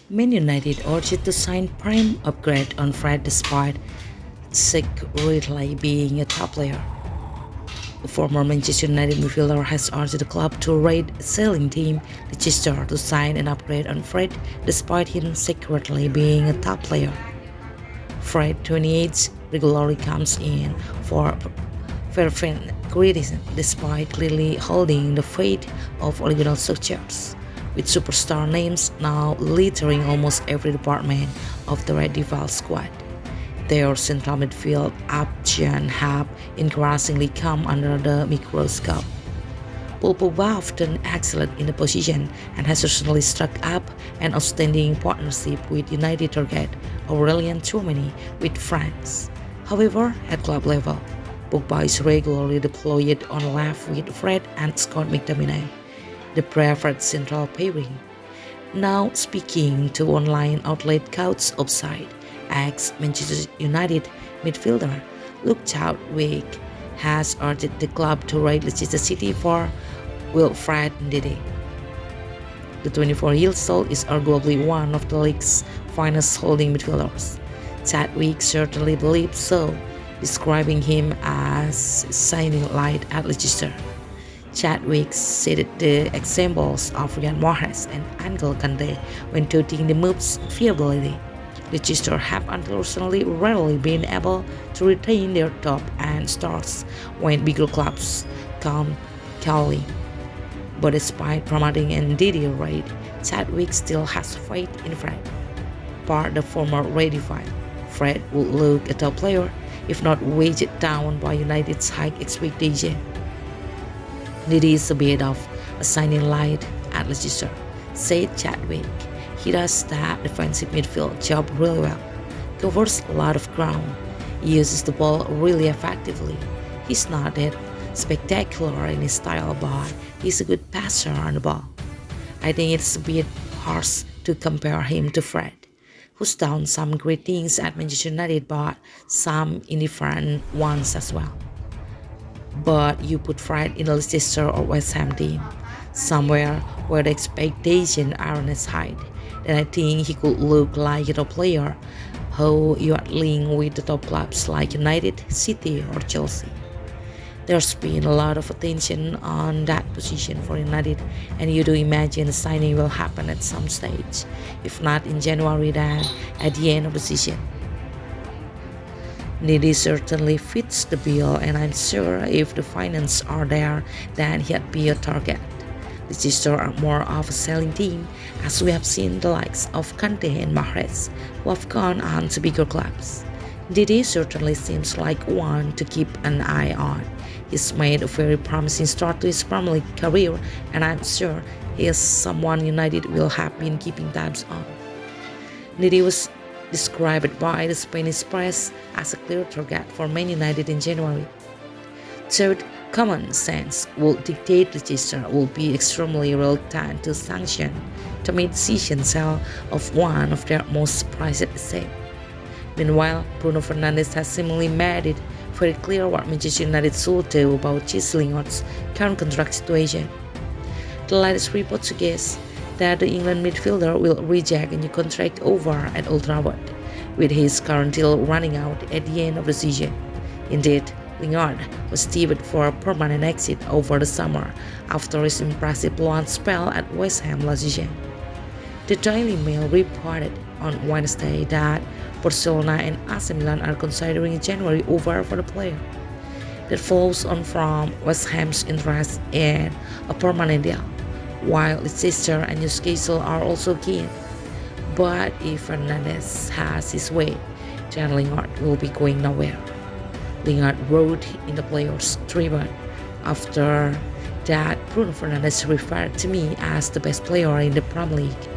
Man United urged to sign Prem upgrade on Fred despite secretly being a top player. The former Manchester United midfielder has urged the club to raid selling team Leicester to sign an upgrade on Fred despite him secretly being a top player. Fred, 28, regularly comes in for fervent criticism despite clearly holding the fate of Ole Gunnar Solskjaer, with superstar names now littering almost every department of the Red Devil squad. Their central midfield options have increasingly come under the microscope. Pogba often excelled in the position and has recently struck up an outstanding partnership with United target Aurelien Tchouameni with France. However, at club level, Pogba is regularly deployed on left with Fred and Scott McTominay, the preferred central pairing. Now speaking to online outlet Caught Offside, ex-Manchester United midfielder Luke Chadwick has urged the club to raid Leicester City for Wilfred Ndidi. The 24-year-old is arguably one of the league's finest holding midfielders. Chadwick certainly believes so, describing him as shining light at Leicester. Chadwick cited the examples of Riyad Mahrez and N'Golo Kante when touting the move's viability. Leicester have until recently rarely been able to retain their top end stars when bigger clubs come calling. But despite promoting an Ndidi raid, Chadwick still has faith in Fred. Part the former ratified, Fred would look a top player if not weighed down by United's high expectation. Ndidi is a bit of a shining light at Leicester, said Chadwick. He does that defensive midfield job really well, covers a lot of ground, uses the ball really effectively. He's not that spectacular in his style, but he's a good passer on the ball. I think it's a bit harsh to compare him to Fred, who's done some great things at Manchester United but some indifferent ones as well. But you put Fred in a Leicester or West Ham team, somewhere where the expectations aren't as high, then I think he could look like a top player who you are linked with the top clubs like United, City or Chelsea. There's been a lot of attention on that position for United, and you do imagine the signing will happen at some stage, if not in January then at the end of the season. Ndidi certainly fits the bill, and I'm sure if the finance are there, then he'd be a target. Leicester are more of a selling team, as we have seen the likes of Kante and Mahrez, who have gone on to bigger clubs. Ndidi certainly seems like one to keep an eye on. He's made a very promising start to his Premier League career, and I'm sure he is someone United will have been keeping tabs on. Ndidi was described by the Spanish press as a clear target for Man United in January. Third, common sense will dictate Leicester will be extremely reluctant to sanction the mid-season sale of one of their most prized assets. Meanwhile, Bruno Fernandes has seemingly made it very clear what Manchester United should do about Jesse Lingard's current contract situation. The latest report suggests that the England midfielder will reject a new contract offer at Old Trafford, with his current deal running out at the end of the season. Indeed, Lingard was tipped for a permanent exit over the summer after his impressive loan spell at West Ham last season. The Daily Mail reported on Wednesday that Barcelona and AC Milan are considering a January offer for the player. That follows on from West Ham's interest in a permanent deal, while Leicester and Newcastle are also keen. But if Fernandes has his way, then Lingard will be going nowhere. Lingard wrote in the Players' Tribune after that Bruno Fernandes referred to me as the best player in the Premier League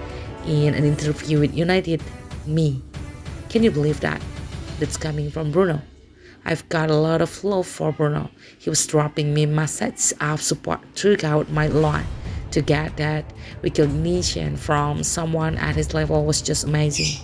in an interview with United. Me. Can you believe that? That's coming from Bruno. I've got a lot of love for Bruno. He was dropping me messages of support throughout my life. To get that recognition from someone at his level was just amazing.